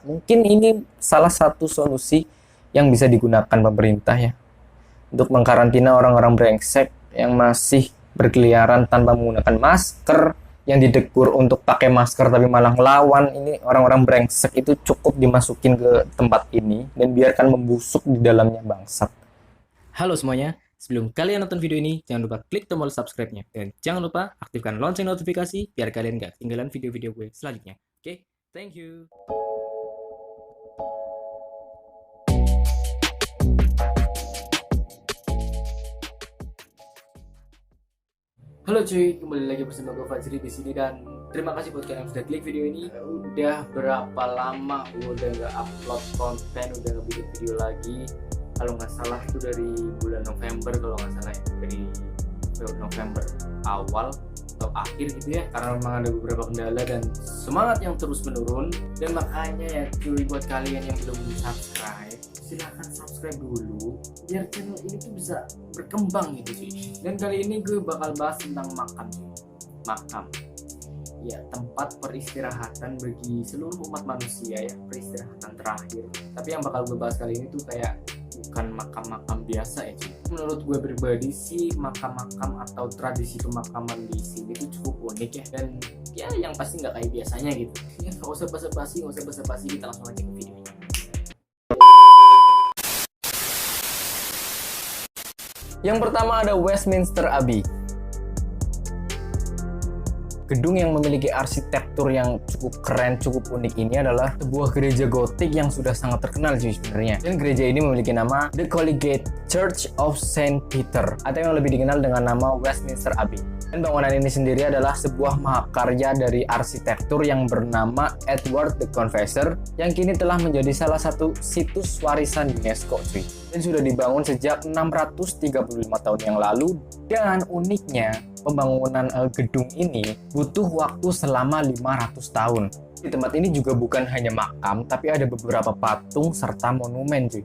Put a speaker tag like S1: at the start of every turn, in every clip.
S1: Mungkin ini salah satu solusi yang bisa digunakan pemerintah ya untuk mengkarantina orang-orang brengsek yang masih berkeliaran tanpa menggunakan masker, yang didegur untuk pakai masker tapi malah ngelawan. Ini orang-orang brengsek itu cukup dimasukin ke tempat ini dan biarkan membusuk di dalamnya, bangsat. Halo semuanya, sebelum kalian nonton video ini, jangan lupa klik tombol subscribe-nya. Dan jangan lupa aktifkan lonceng notifikasi biar kalian gak ketinggalan video-video gue selanjutnya. Oke, thank you. Halo cuy, kembali lagi bersama gue Fajri di sini, dan terima kasih buat kalian yang sudah klik video ini. Udah berapa lama gue udah nggak upload konten, udah nggak bikin video lagi. Kalau nggak salah itu dari bulan November, kalau nggak salah ya, dari November awal atau akhir gitu ya, karena memang ada beberapa kendala dan semangat yang terus menurun. Dan makanya ya cuy, buat kalian yang belum subscribe, silahkan subscribe dulu biar channel ini tuh bisa berkembang gitu sih. Dan kali ini gue bakal bahas tentang makam cuy. Makam ya, tempat peristirahatan bagi seluruh umat manusia ya, peristirahatan terakhir. Tapi yang bakal gue bahas kali ini tuh kayak bukan makam-makam biasa ya cuy. Menurut gue pribadi sih, makam-makam atau tradisi pemakaman di sini tuh cukup unik ya, dan ya yang pasti nggak kayak biasanya gitu ya. Nggak usah basa-basi, kita langsung aja ke videonya. Yang pertama ada Westminster Abbey. Gedung yang memiliki arsitektur yang cukup keren, cukup unik ini adalah sebuah gereja gotik yang sudah sangat terkenal sih sebenarnya. Dan gereja ini memiliki nama The Collegiate Church of Saint Peter, atau yang lebih dikenal dengan nama Westminster Abbey. Dan bangunan ini sendiri adalah sebuah mahakarya dari arsitektur yang bernama Edward the Confessor, yang kini telah menjadi salah satu situs warisan UNESCO cuy. Dan sudah dibangun sejak 635 tahun yang lalu. Dan uniknya, pembangunan gedung ini butuh waktu selama 500 tahun. Di tempat ini juga bukan hanya makam, tapi ada beberapa patung serta monumen cuy.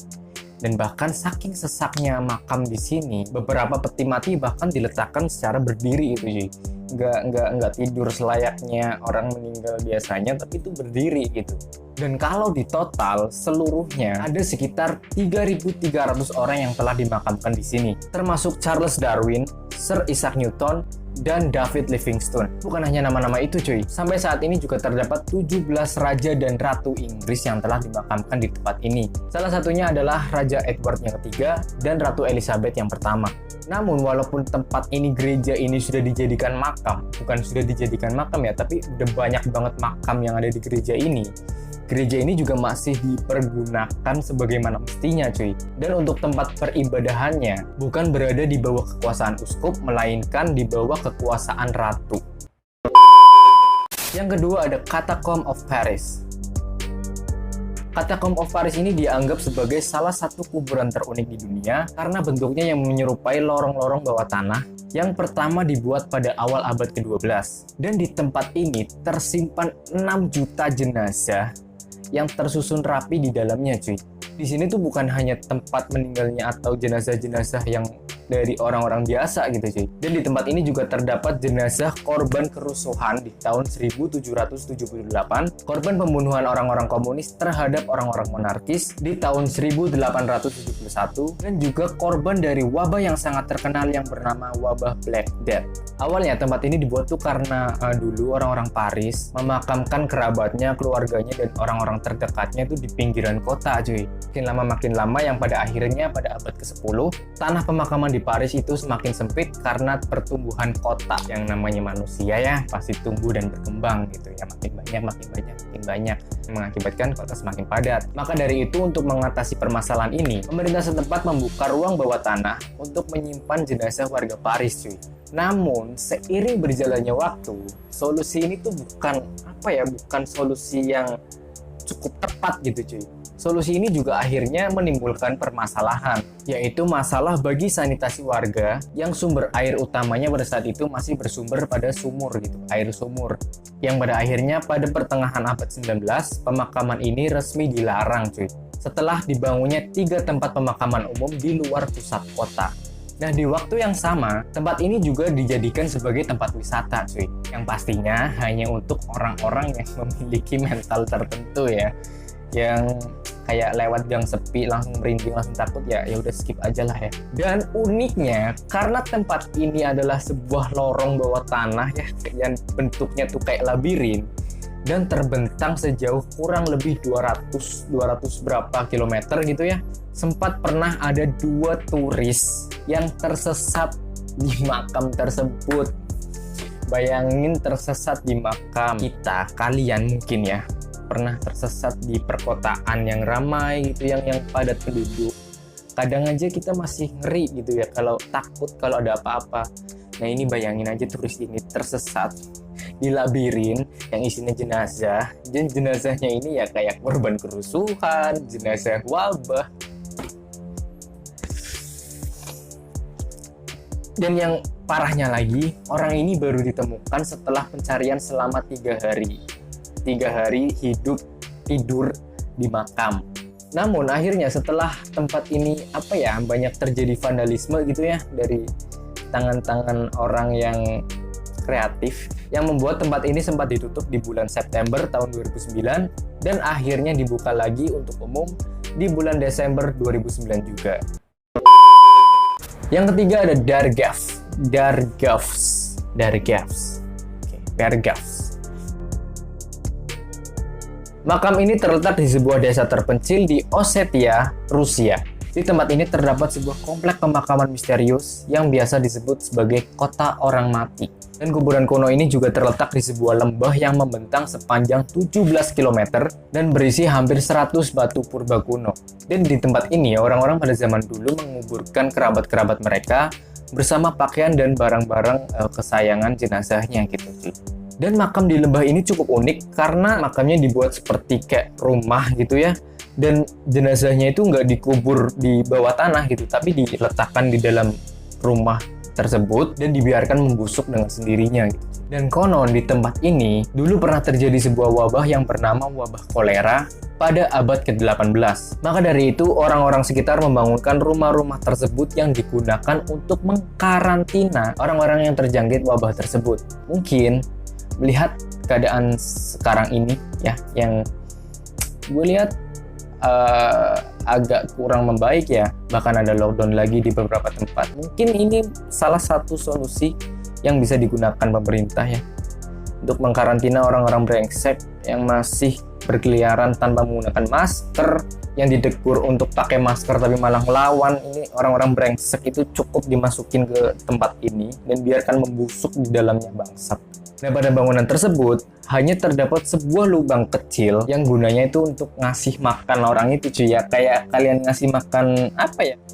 S1: Dan bahkan saking sesaknya makam di sini, beberapa peti mati bahkan diletakkan secara berdiri itu cuy. Nggak tidur selayaknya orang meninggal biasanya, tapi itu berdiri gitu. Dan kalau di total seluruhnya ada sekitar 3.300 orang yang telah dimakamkan di sini, termasuk Charles Darwin, Sir Isaac Newton, dan David Livingstone. Bukan hanya nama-nama itu cuy, sampai saat ini juga terdapat 17 raja dan ratu Inggris yang telah dimakamkan di tempat ini. Salah satunya adalah Raja Edward yang ketiga dan Ratu Elizabeth yang pertama. Namun walaupun tempat ini, gereja ini sudah dijadikan makam, bukan sudah dijadikan makam ya, tapi udah banyak banget makam yang ada di gereja ini. Gereja ini juga masih dipergunakan sebagaimana mestinya cuy. Dan untuk tempat peribadahannya bukan berada di bawah kekuasaan uskup, melainkan di bawah kekuasaan ratu. Yang kedua ada Catacomb of Paris. Catacomb of Paris ini dianggap sebagai salah satu kuburan terunik di dunia karena bentuknya yang menyerupai lorong-lorong bawah tanah yang pertama dibuat pada awal abad ke-12. Dan di tempat ini tersimpan 6 juta jenazah yang tersusun rapi di dalamnya cuy. Di sini tuh bukan hanya tempat meninggalnya atau jenazah-jenazah yang dari orang-orang biasa gitu cuy. Dan di tempat ini juga terdapat jenazah korban kerusuhan di tahun 1778, korban pembunuhan orang-orang komunis terhadap orang-orang monarkis di tahun 1871, dan juga korban dari wabah yang sangat terkenal yang bernama wabah Black Death. Awalnya tempat ini dibuat tuh karena dulu orang-orang Paris memakamkan kerabatnya, keluarganya, dan orang-orang terdekatnya tuh di pinggiran kota cuy. Makin lama yang pada akhirnya pada abad ke-10 tanah pemakaman di Paris itu semakin sempit karena pertumbuhan kota. Yang namanya manusia ya pasti tumbuh dan berkembang gitu ya, makin banyak mengakibatkan kota semakin padat. Maka dari itu, untuk mengatasi permasalahan ini, pemerintah setempat membuka ruang bawah tanah untuk menyimpan jenazah warga Paris cuy. Namun seiring berjalannya waktu, solusi ini tuh bukan solusi yang cukup tepat gitu cuy. Solusi ini juga akhirnya menimbulkan permasalahan, yaitu masalah bagi sanitasi warga yang sumber air utamanya pada saat itu masih bersumber pada sumur gitu, air sumur. Yang pada akhirnya pada pertengahan abad 19, pemakaman ini resmi dilarang cuy. Setelah dibangunnya 3 tempat pemakaman umum di luar pusat kota. Nah, di waktu yang sama, tempat ini juga dijadikan sebagai tempat wisata cuy. Yang pastinya hanya untuk orang-orang yang memiliki mental tertentu ya. yang kayak lewat gang sepi langsung merinding, langsung takut, ya udah skip aja lah ya. Dan uniknya karena tempat ini adalah sebuah lorong bawah tanah ya, yang bentuknya tuh kayak labirin dan terbentang sejauh kurang lebih 200 berapa kilometer gitu ya. Sempat pernah ada 2 turis yang tersesat di makam tersebut. Bayangin tersesat di makam. Kalian mungkin ya pernah tersesat di perkotaan yang ramai gitu, yang padat penduduk. Kadang aja kita masih ngeri gitu ya, kalau takut kalau ada apa-apa. Nah ini bayangin aja turis ini tersesat di labirin yang isinya jenazah, dan jenazahnya ini ya kayak korban kerusuhan, jenazah wabah. Dan yang parahnya lagi, orang ini baru ditemukan setelah pencarian selama 3 hari. 3 hari tidur di makam. Namun akhirnya setelah tempat ini banyak terjadi vandalisme gitu ya dari tangan-tangan orang yang kreatif, yang membuat tempat ini sempat ditutup di bulan September tahun 2009 dan akhirnya dibuka lagi untuk umum di bulan Desember 2009 juga. Yang ketiga ada Dargavs. Makam ini terletak di sebuah desa terpencil di Ossetia, Rusia. Di tempat ini terdapat sebuah komplek pemakaman misterius yang biasa disebut sebagai kota orang mati. Dan kuburan kuno ini juga terletak di sebuah lembah yang membentang sepanjang 17 km dan berisi hampir 100 batu purba kuno. Dan di tempat ini orang-orang pada zaman dulu menguburkan kerabat-kerabat mereka bersama pakaian dan barang-barang kesayangan jenazahnya gitu. Dan makam di lembah ini cukup unik karena makamnya dibuat seperti kayak rumah gitu ya. Dan jenazahnya itu nggak dikubur di bawah tanah gitu, tapi diletakkan di dalam rumah tersebut dan dibiarkan membusuk dengan sendirinya gitu. Dan konon di tempat ini dulu pernah terjadi sebuah wabah yang bernama wabah kolera pada abad ke-18. Maka dari itu orang-orang sekitar membangunkan rumah-rumah tersebut yang digunakan untuk mengkarantina orang-orang yang terjangkit wabah tersebut. Mungkin melihat keadaan sekarang ini ya, yang gue lihat agak kurang membaik ya, bahkan ada lockdown lagi di beberapa tempat. Mungkin ini salah satu solusi yang bisa digunakan pemerintah ya, untuk mengkarantina orang-orang brengsek yang masih berkeliaran tanpa menggunakan masker, yang ditegur untuk pakai masker tapi malah melawan. Ini orang-orang brengsek itu cukup dimasukin ke tempat ini dan biarkan membusuk di dalamnya, bangsat. Nah, pada bangunan tersebut hanya terdapat sebuah lubang kecil yang gunanya itu untuk ngasih makan orang itu cuy ya, kayak kalian ngasih makan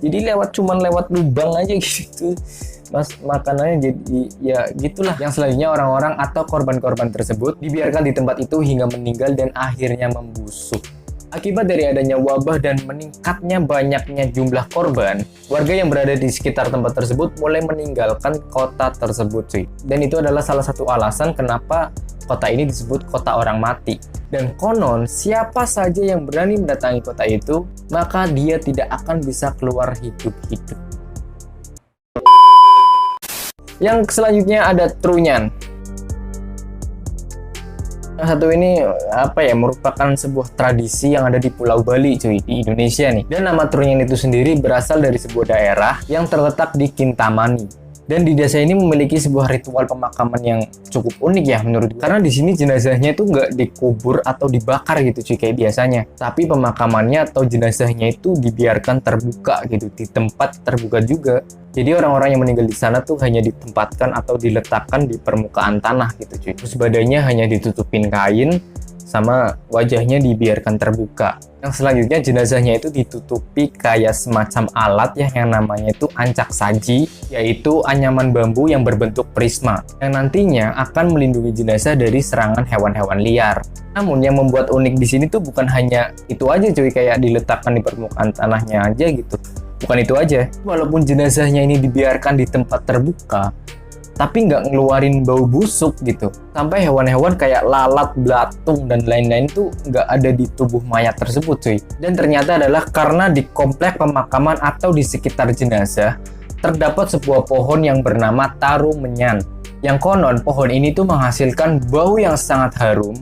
S1: jadi cuman lewat lubang aja gitu mas, makanannya. Jadi ya gitulah. Yang selanjutnya orang-orang atau korban-korban tersebut dibiarkan di tempat itu hingga meninggal dan akhirnya membusuk. Akibat dari adanya wabah dan meningkatnya banyaknya jumlah korban, warga yang berada di sekitar tempat tersebut mulai meninggalkan kota tersebut cuy. Dan itu adalah salah satu alasan kenapa kota ini disebut kota orang mati. Dan konon siapa saja yang berani mendatangi kota itu, maka dia tidak akan bisa keluar hidup-hidup. Yang selanjutnya ada Trunyan. Yang satu ini merupakan sebuah tradisi yang ada di Pulau Bali cuy, di Indonesia nih. Dan nama Trunyan itu sendiri berasal dari sebuah daerah yang terletak di Kintamani. Dan di desa ini memiliki sebuah ritual pemakaman yang cukup unik ya menurut gue. Karena di sini jenazahnya itu nggak dikubur atau dibakar gitu cuy kayak biasanya, tapi pemakamannya atau jenazahnya itu dibiarkan terbuka gitu, di tempat terbuka juga. Jadi orang-orang yang meninggal di sana tuh hanya ditempatkan atau diletakkan di permukaan tanah gitu cuy. Terus badannya hanya ditutupin kain sama wajahnya dibiarkan terbuka. Yang selanjutnya jenazahnya itu ditutupi kayak semacam alat ya yang namanya itu ancak saji, yaitu anyaman bambu yang berbentuk prisma yang nantinya akan melindungi jenazah dari serangan hewan-hewan liar. Namun yang membuat unik di sini tuh bukan hanya itu aja cuy, kayak diletakkan di permukaan tanahnya aja gitu. Bukan itu aja, walaupun jenazahnya ini dibiarkan di tempat terbuka, tapi nggak ngeluarin bau busuk gitu. Sampai hewan-hewan kayak lalat, belatung, dan lain-lain tuh nggak ada di tubuh mayat tersebut cuy. Dan ternyata adalah karena di komplek pemakaman atau di sekitar jenazah terdapat sebuah pohon yang bernama tarumenyan. Yang konon pohon ini tuh menghasilkan bau yang sangat harum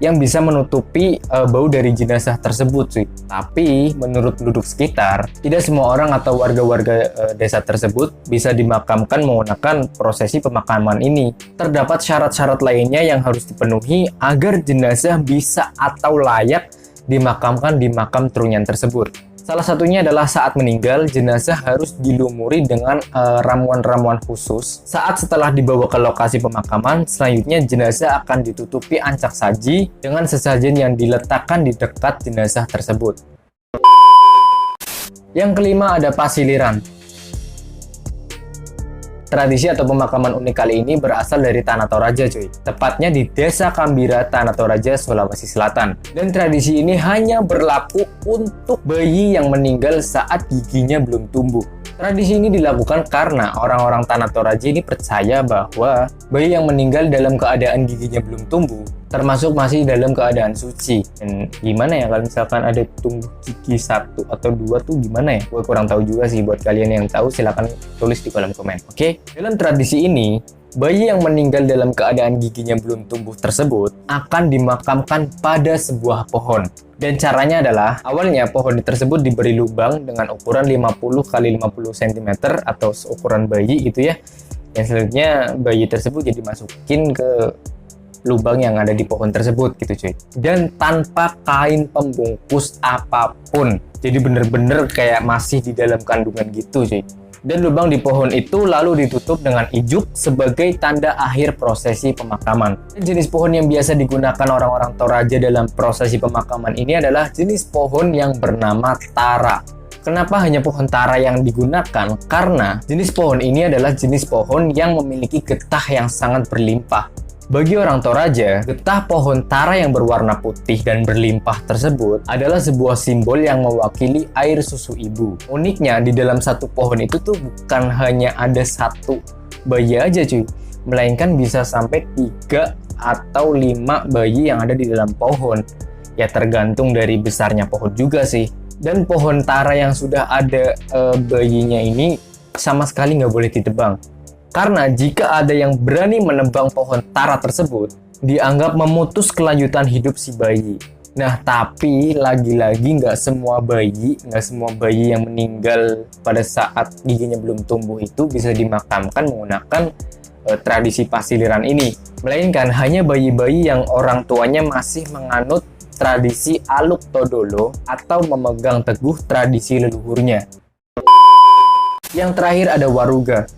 S1: yang bisa menutupi bau dari jenazah tersebut cuy. Tapi menurut penduduk sekitar, tidak semua orang atau warga-warga desa tersebut bisa dimakamkan menggunakan prosesi pemakaman ini. Terdapat syarat-syarat lainnya yang harus dipenuhi agar jenazah bisa atau layak dimakamkan di makam trunyan tersebut. Salah satunya adalah saat meninggal, jenazah harus dilumuri dengan ramuan-ramuan khusus. Saat setelah dibawa ke lokasi pemakaman, selanjutnya jenazah akan ditutupi ancak saji dengan sesajen yang diletakkan di dekat jenazah tersebut. Yang kelima ada pasiliran. Tradisi atau pemakaman unik kali ini berasal dari Tanah Toraja cuy. Tepatnya di Desa Kambira, Tanah Toraja, Sulawesi Selatan. Dan tradisi ini hanya berlaku untuk bayi yang meninggal saat giginya belum tumbuh. Tradisi ini dilakukan karena orang-orang Tanah Toraja ini percaya bahwa bayi yang meninggal dalam keadaan giginya belum tumbuh termasuk masih dalam keadaan suci. Dan gimana ya kalau misalkan ada tumbuh gigi 1 atau 2 tuh gimana ya? Gue kurang tahu juga sih. Buat kalian yang tahu silahkan tulis di kolom komen. Oke? Dalam tradisi ini, bayi yang meninggal dalam keadaan giginya belum tumbuh tersebut akan dimakamkan pada sebuah pohon. Dan caranya adalah, awalnya pohon tersebut diberi lubang dengan ukuran 50 x 50 cm atau seukuran bayi gitu ya. Dan selanjutnya bayi tersebut jadi masukin ke lubang yang ada di pohon tersebut gitu cuy. Dan tanpa kain pembungkus apapun. Jadi bener-bener kayak masih di dalam kandungan gitu cuy. Dan lubang di pohon itu lalu ditutup dengan ijuk sebagai tanda akhir prosesi pemakaman. Jenis pohon yang biasa digunakan orang-orang Toraja dalam prosesi pemakaman ini adalah jenis pohon yang bernama tara. Kenapa hanya pohon tara yang digunakan? Karena jenis pohon ini adalah jenis pohon yang memiliki getah yang sangat berlimpah. Bagi orang Toraja, getah pohon tara yang berwarna putih dan berlimpah tersebut adalah sebuah simbol yang mewakili air susu ibu. Uniknya, di dalam satu pohon itu tuh bukan hanya ada satu bayi aja cuy, melainkan bisa sampai 3 atau 5 bayi yang ada di dalam pohon. Ya tergantung dari besarnya pohon juga sih. Dan pohon tara yang sudah ada bayinya ini sama sekali nggak boleh ditebang. Karena jika ada yang berani menebang pohon tara tersebut, dianggap memutus kelanjutan hidup si bayi. Nah, tapi lagi-lagi nggak semua bayi yang meninggal pada saat giginya belum tumbuh itu bisa dimakamkan menggunakan tradisi pasiliran ini. Melainkan hanya bayi-bayi yang orang tuanya masih menganut tradisi aluk todolo atau memegang teguh tradisi leluhurnya. Yang terakhir ada waruga.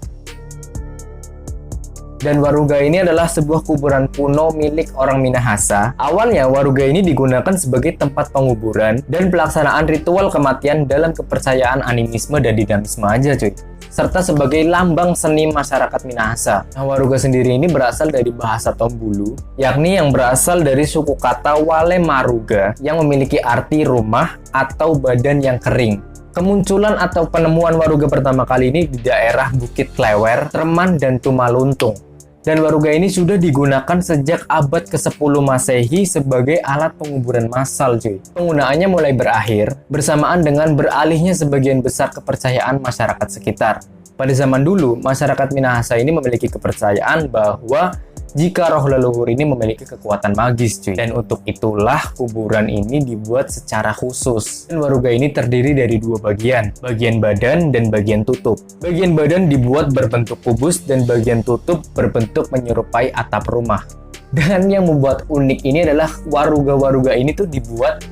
S1: Dan waruga ini adalah sebuah kuburan kuno milik orang Minahasa. Awalnya waruga ini digunakan sebagai tempat penguburan dan pelaksanaan ritual kematian dalam kepercayaan animisme dan dinamisme aja cuy. Serta sebagai lambang seni masyarakat Minahasa. Nah, waruga sendiri ini berasal dari bahasa Tombulu, yakni yang berasal dari suku kata Wale Maruga yang memiliki arti rumah atau badan yang kering. Kemunculan atau penemuan waruga pertama kali ini di daerah Bukit Klewer, Treman, dan Tumaluntung. Dan waruga ini sudah digunakan sejak abad ke-10 Masehi sebagai alat penguburan massal cuy. Penggunaannya mulai berakhir bersamaan dengan beralihnya sebagian besar kepercayaan masyarakat sekitar. Pada zaman dulu, masyarakat Minahasa ini memiliki kepercayaan bahwa jika roh leluhur ini memiliki kekuatan magis cuy. Dan untuk itulah kuburan ini dibuat secara khusus. Dan waruga ini terdiri dari 2 bagian badan dan bagian tutup. Bagian badan dibuat berbentuk kubus dan bagian tutup berbentuk menyerupai atap rumah. Dan yang membuat unik ini adalah waruga-waruga ini tuh dibuat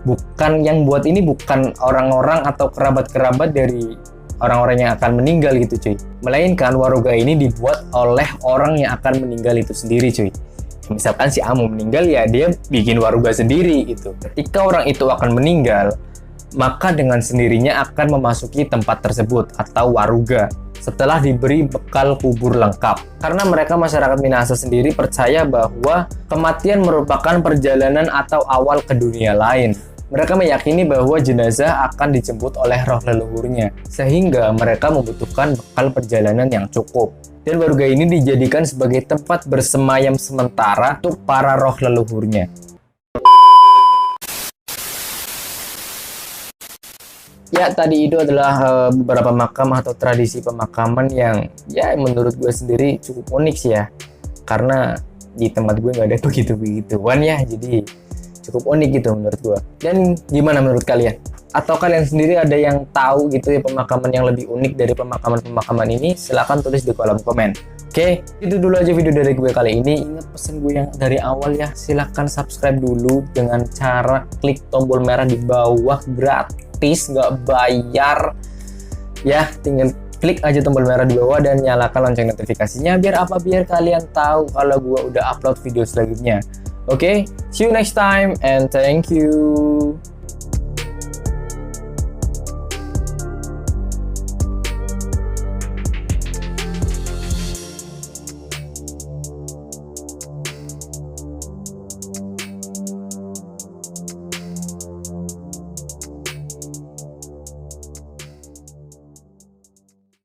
S1: bukan orang-orang atau kerabat-kerabat dari orang-orang yang akan meninggal gitu cuy. Melainkan waruga ini dibuat oleh orang yang akan meninggal itu sendiri cuy. Misalkan si A mau meninggal ya dia bikin waruga sendiri gitu. Ketika orang itu akan meninggal, maka dengan sendirinya akan memasuki tempat tersebut atau waruga setelah diberi bekal kubur lengkap. Karena mereka masyarakat Minahasa sendiri percaya bahwa kematian merupakan perjalanan atau awal ke dunia lain. Mereka meyakini bahwa jenazah akan dijemput oleh roh leluhurnya, sehingga mereka membutuhkan bekal perjalanan yang cukup. Dan waruga ini dijadikan sebagai tempat bersemayam sementara untuk para roh leluhurnya. Ya, tadi itu adalah beberapa makam atau tradisi pemakaman yang ya menurut gue sendiri cukup unik sih ya. Karena di tempat gue nggak ada begitu-begituan ya, jadi cukup unik gitu menurut gue. Dan gimana menurut kalian? Atau kalian sendiri ada yang tahu gitu ya pemakaman yang lebih unik dari pemakaman-pemakaman ini? Silahkan tulis di kolom komen. Oke, itu dulu aja video dari gue kali ini. Ingat pesan gue yang dari awal ya, silahkan subscribe dulu dengan cara klik tombol merah di bawah, gratis, nggak bayar. Ya, tinggal klik aja tombol merah di bawah dan nyalakan lonceng notifikasinya. Biar apa? Biar kalian tahu kalau gue udah upload video selanjutnya. Oke, see you next time and thank you.